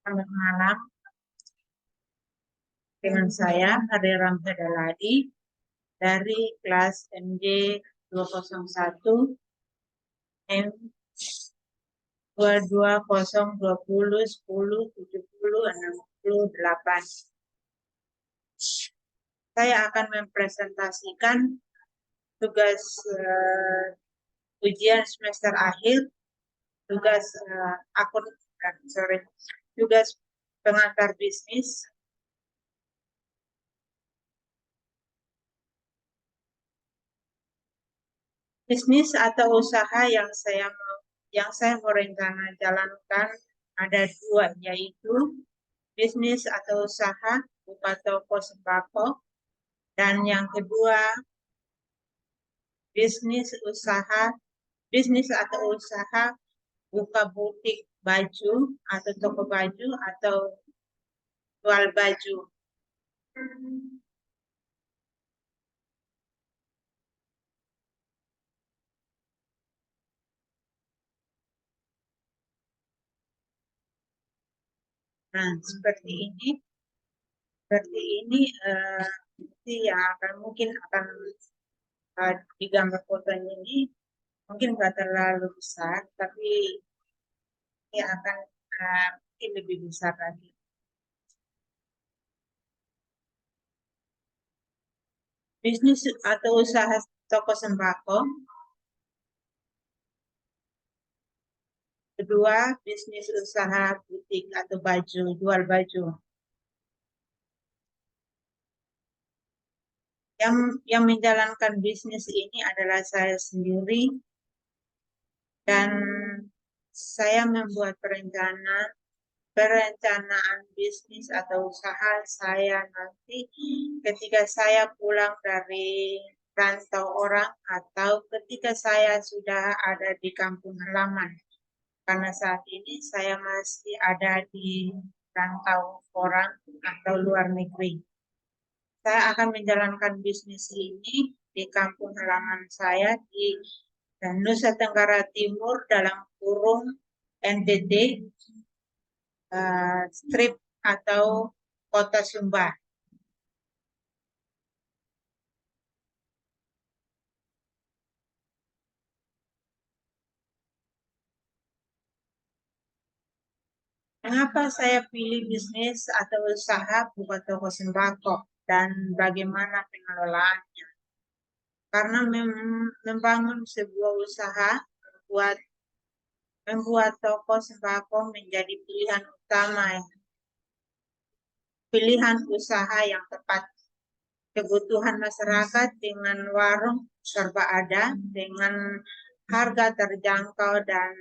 Selamat malam dengan saya Hari Ramdaladi dari kelas MJ 201 M 220200107068. Saya akan mempresentasikan tugas ujian semester akhir, tugas tugas pengantar bisnis. Bisnis atau usaha yang saya mau rencana jalankan ada dua, yaitu bisnis atau usaha buka toko sembako, dan yang kedua bisnis atau usaha buka butik baju atau toko baju atau jual baju. Nah, seperti ini nanti yang mungkin akan di gambar fotonya ini mungkin nggak terlalu besar, tapi ini akan mungkin lebih besar lagi. Bisnis atau usaha toko sembako. Kedua, bisnis usaha butik atau baju, jual baju. Yang menjalankan bisnis ini adalah saya sendiri, dan saya membuat perencanaan bisnis atau usaha saya nanti ketika saya pulang dari rantau orang atau ketika saya sudah ada di kampung halaman. Karena saat ini saya masih ada di rantau orang atau luar negeri. Saya akan menjalankan bisnis ini di kampung halaman saya di Nusa Tenggara Timur dalam kurung NTT, strip atau kota Sumbar. Mengapa saya pilih bisnis atau usaha buka toko sembako dan bagaimana pengelolaannya? Karena membangun sebuah usaha, membuat toko sembako menjadi pilihan utama, pilihan usaha yang tepat. Kebutuhan masyarakat dengan warung serba ada, dengan harga terjangkau dan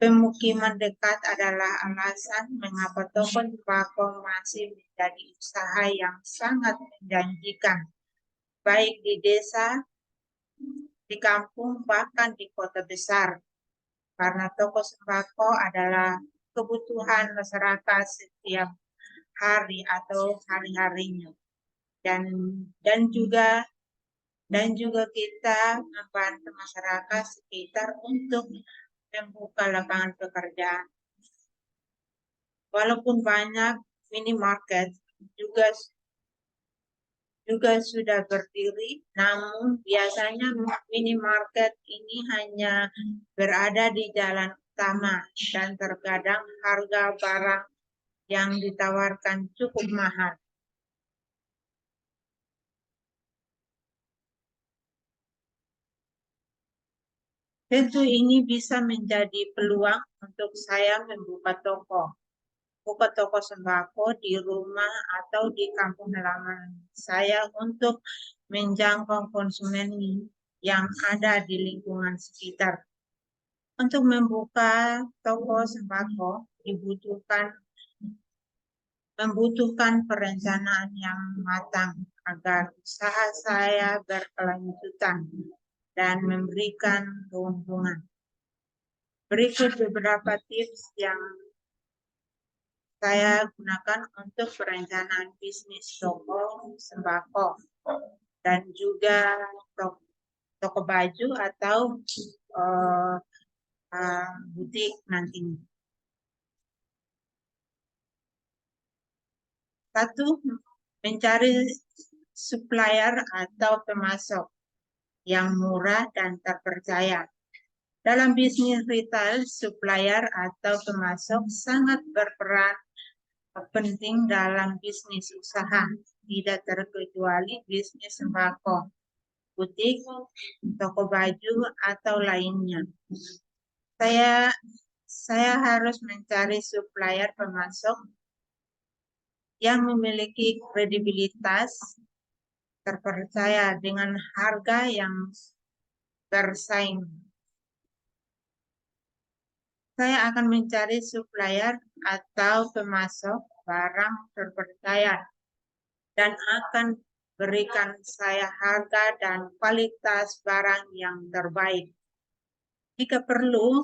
pemukiman dekat adalah alasan mengapa toko sembako masih menjadi usaha yang sangat menjanjikan, baik di desa, di kampung, bahkan di kota besar. Karena toko sembako adalah kebutuhan masyarakat setiap hari atau hari-harinya. Dan juga kita membantu masyarakat sekitar untuk membuka lapangan pekerjaan. Walaupun banyak minimarket juga sudah berdiri, namun biasanya minimarket ini hanya berada di jalan utama dan terkadang harga barang yang ditawarkan cukup mahal. Tentu ini bisa menjadi peluang untuk saya membuka toko sembako di rumah atau di kampung halaman saya untuk menjangkau konsumen yang ada di lingkungan sekitar. Untuk membuka toko sembako membutuhkan perencanaan yang matang agar usaha saya berkelanjutan dan memberikan keuntungan. Berikut beberapa tips yang saya gunakan untuk perencanaan bisnis toko sembako dan juga toko baju atau butik nantinya. Satu, mencari supplier atau pemasok yang murah dan terpercaya. Dalam bisnis retail, supplier atau pemasok sangat berperan penting dalam bisnis usaha, tidak terkecuali bisnis sembako, butik, toko baju, atau lainnya. Saya harus mencari supplier pemasok yang memiliki kredibilitas, terpercaya dengan harga yang bersaing. Saya akan mencari supplier atau pemasok barang terpercaya dan akan berikan saya harga dan kualitas barang yang terbaik. Jika perlu,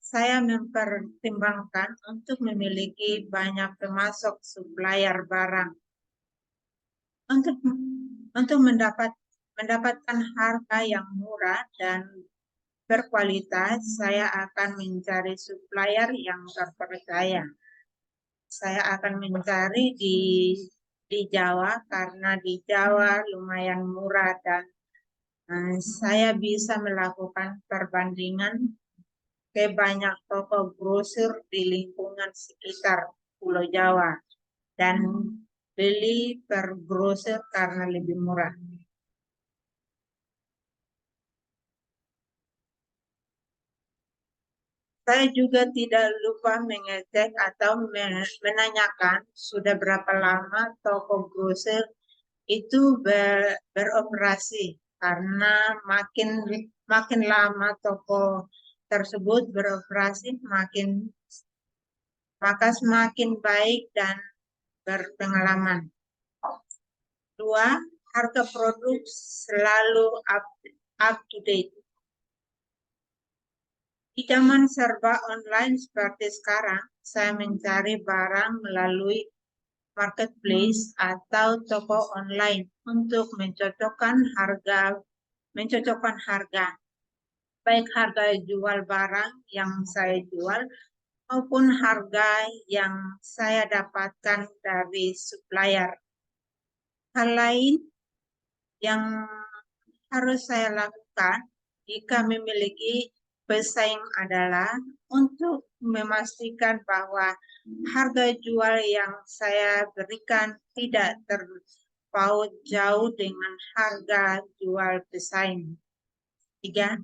saya mempertimbangkan untuk memiliki banyak pemasok supplier barang untuk mendapatkan harga yang murah dan berkualitas. Saya akan mencari supplier yang terpercaya. Saya akan mencari di Jawa karena di Jawa lumayan murah dan saya bisa melakukan perbandingan ke banyak toko grosir di lingkungan sekitar Pulau Jawa dan beli per grosir karena lebih murah. Saya juga tidak lupa mengecek atau menanyakan sudah berapa lama toko grosir itu beroperasi karena makin lama toko tersebut beroperasi maka semakin baik dan berpengalaman. Dua, harga produk selalu up to date. Di zaman serba online seperti sekarang, saya mencari barang melalui marketplace atau toko online untuk mencocokkan harga, baik harga jual barang yang saya jual maupun harga yang saya dapatkan dari supplier. Hal lain yang harus saya lakukan jika memiliki pesaing adalah untuk memastikan bahwa harga jual yang saya berikan tidak terpaut jauh dengan harga jual pesaing. 3.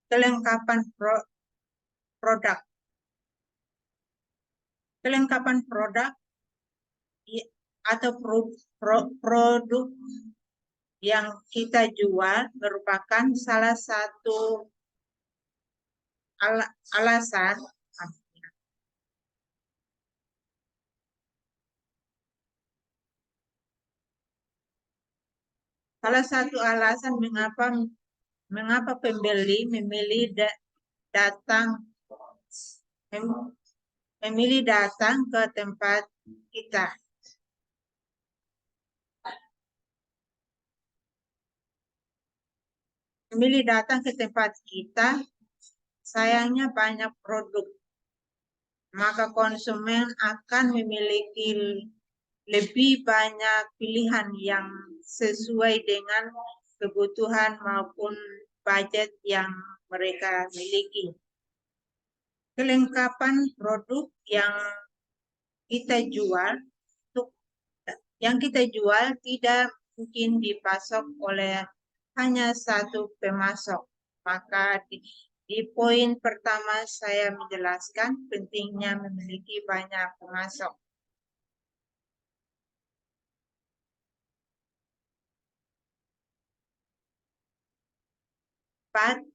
Kelengkapan produk. Kelengkapan produk atau produk yang kita jual merupakan salah satu alasan mengapa pembeli memilih datang ke tempat kita. Memilih datang ke tempat kita, sayangnya banyak produk, maka konsumen akan memiliki lebih banyak pilihan yang sesuai dengan kebutuhan maupun budget yang mereka miliki. Kelengkapan produk yang kita jual tidak mungkin dipasok oleh hanya satu pemasok. Maka di poin pertama saya menjelaskan pentingnya memiliki banyak pemasok. 4.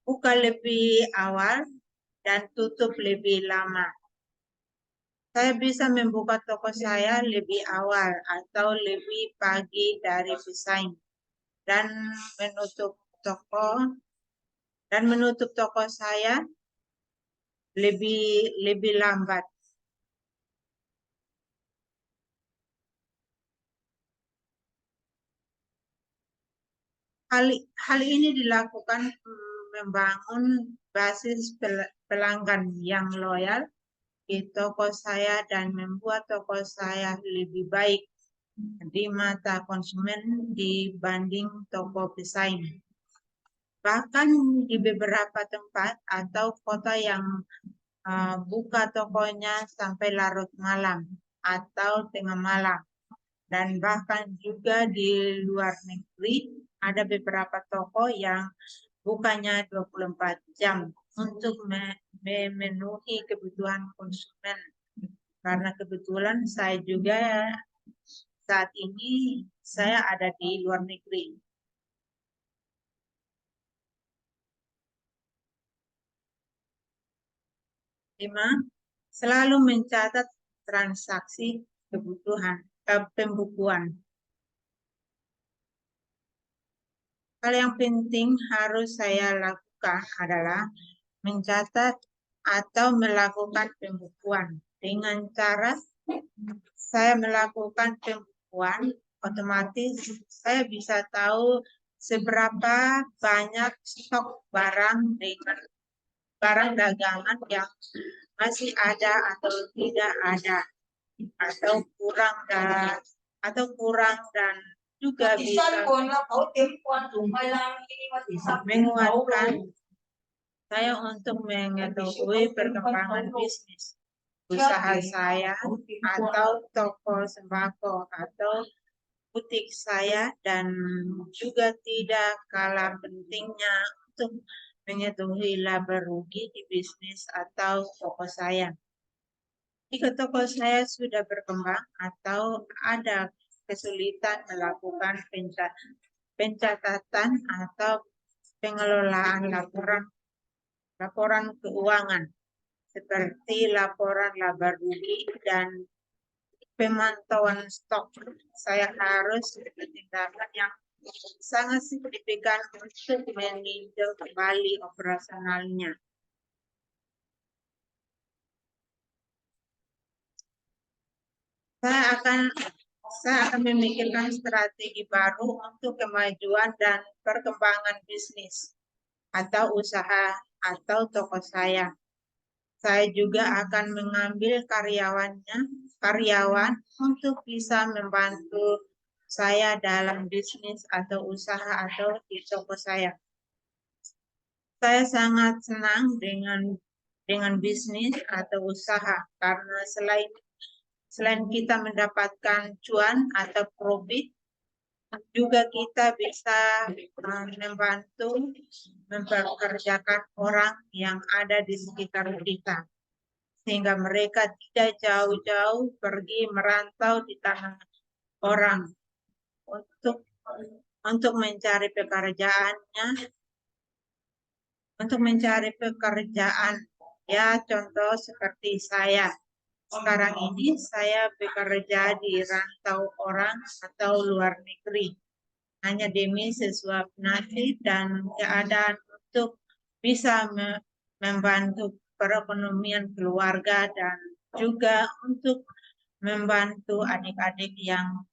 Buka lebih awal dan tutup lebih lama. Saya bisa membuka toko saya lebih awal atau lebih pagi dari pesaing dan menutup toko saya lebih lambat. Hal ini dilakukan membangun basis pelanggan yang loyal di toko saya dan membuat toko saya lebih baik di mata konsumen dibanding toko pesaing. Bahkan di beberapa tempat atau kota yang buka tokonya sampai larut malam atau tengah malam. Dan bahkan juga di luar negeri ada beberapa toko yang bukanya 24 jam untuk memenuhi kebutuhan konsumen. Karena kebetulan saya juga saat ini saya ada di luar negeri. 5. Selalu mencatat transaksi kebutuhan pembukuan. Hal yang penting harus saya lakukan adalah mencatat atau melakukan pembukuan. Dengan cara saya melakukan pembukuan, otomatis saya bisa tahu seberapa banyak stok barang dengan barang dagangan yang masih ada atau tidak ada, atau kurang dan juga bisa menguatkan saya untuk mengetahui perkembangan bisnis usaha saya atau toko sembako atau butik saya, dan juga tidak kalah pentingnya untuk mengetahui laba rugi di bisnis atau toko saya. Jika toko saya sudah berkembang atau ada kesulitan melakukan pencatatan atau pengelolaan laporan keuangan seperti laporan laba rugi dan pemantauan stok, saya harus tindakan yang sangat signifikan untuk meninjau kembali operasionalnya. Saya akan memikirkan strategi baru untuk kemajuan dan perkembangan bisnis atau usaha atau toko saya. Saya juga akan mengambil karyawan untuk bisa membantu saya dalam bisnis atau usaha atau di toko saya. Saya sangat senang dengan bisnis atau usaha karena selain kita mendapatkan cuan atau profit, juga kita bisa membantu mempekerjakan orang yang ada di sekitar kita, sehingga mereka tidak jauh-jauh pergi merantau di tanah orang untuk mencari pekerjaan. Ya, contoh seperti saya. Sekarang ini saya bekerja di rantau orang atau luar negeri, hanya demi sesuap nasi dan keadaan untuk bisa membantu perekonomian keluarga dan juga untuk membantu adik-adik yang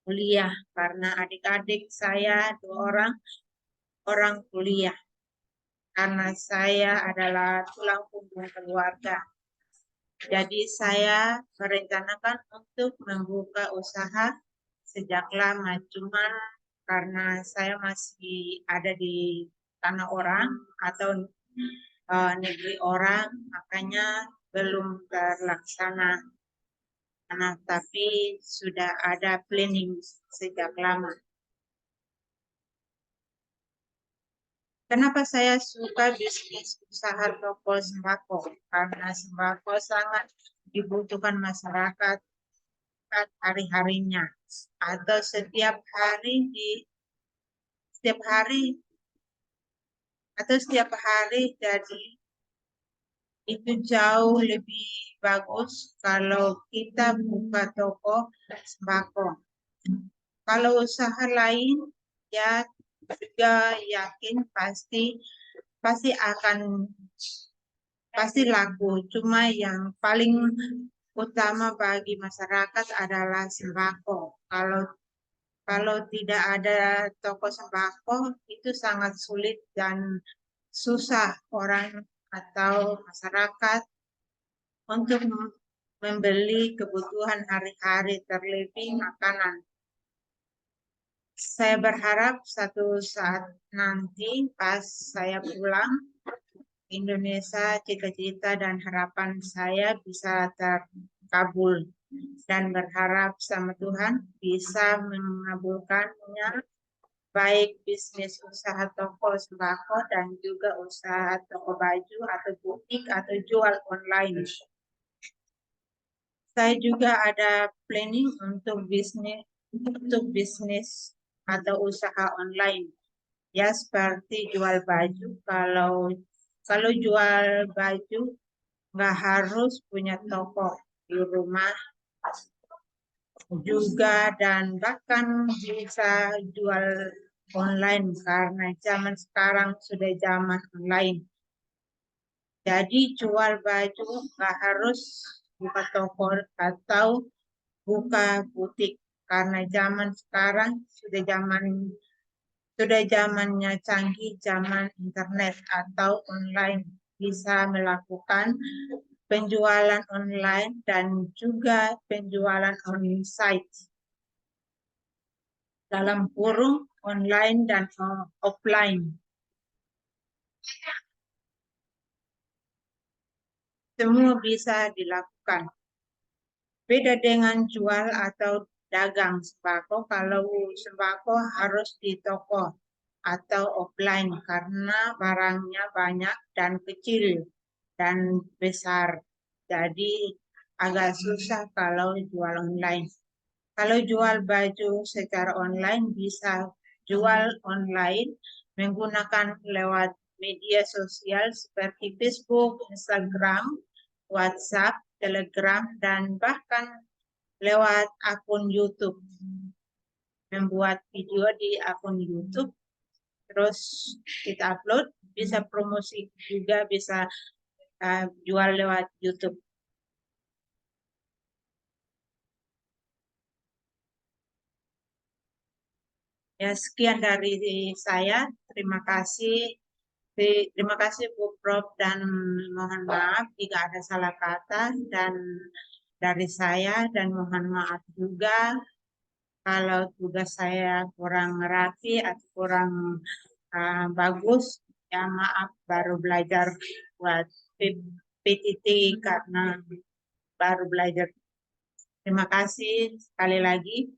kuliah, karena adik-adik saya 2 orang kuliah, karena saya adalah tulang punggung keluarga. Jadi saya merencanakan untuk membuka usaha sejak lama, cuman karena saya masih ada di tanah orang atau negeri orang, makanya belum terlaksana. Nah, tapi sudah ada planning sejak lama. Kenapa saya suka bisnis usaha toko sembako? Karena sembako sangat dibutuhkan masyarakat hari-harinya atau setiap hari, jadi itu jauh lebih bagus kalau kita buka toko sembako. Kalau usaha lain, ya juga yakin pasti laku. Cuma yang paling utama bagi masyarakat adalah sembako. Kalau tidak ada toko sembako, itu sangat sulit dan susah orang atau masyarakat untuk membeli kebutuhan hari-hari, terlebih makanan. Saya berharap satu saat nanti pas saya pulang Indonesia, cita-cita dan harapan saya bisa terkabul dan berharap sama Tuhan bisa mengabulkannya, baik bisnis usaha toko sembako dan juga usaha toko baju atau butik atau jual online. Saya juga ada planning untuk bisnis atau usaha online. Ya seperti jual baju. Kalau jual baju nggak harus punya toko di rumah juga, dan bahkan bisa jual online karena zaman sekarang sudah zaman online. Jadi jual baju nggak harus buka toko atau buka butik karena zaman sekarang sudah zamannya canggih, zaman internet atau online, bisa melakukan penjualan online dan juga penjualan on-site, dalam kurung online dan offline. Semua bisa dilakukan. Beda dengan jual atau dagang sembako, kalau sembako harus di toko atau offline karena barangnya banyak dan kecil dan besar. Jadi agak susah kalau jual online. Kalau jual baju secara online bisa jual online menggunakan lewat media sosial seperti Facebook, Instagram, WhatsApp, Telegram, dan bahkan lewat akun YouTube. Membuat video di akun YouTube, terus kita upload, bisa promosi juga, bisa jual lewat YouTube. Ya, sekian dari saya. Terima kasih. Terima kasih Bu Prof, dan mohon maaf jika ada salah kata dan dari saya, dan mohon maaf juga kalau tugas saya kurang rapi atau kurang bagus. Ya maaf, baru belajar buat PTT karena baru belajar. Terima kasih sekali lagi.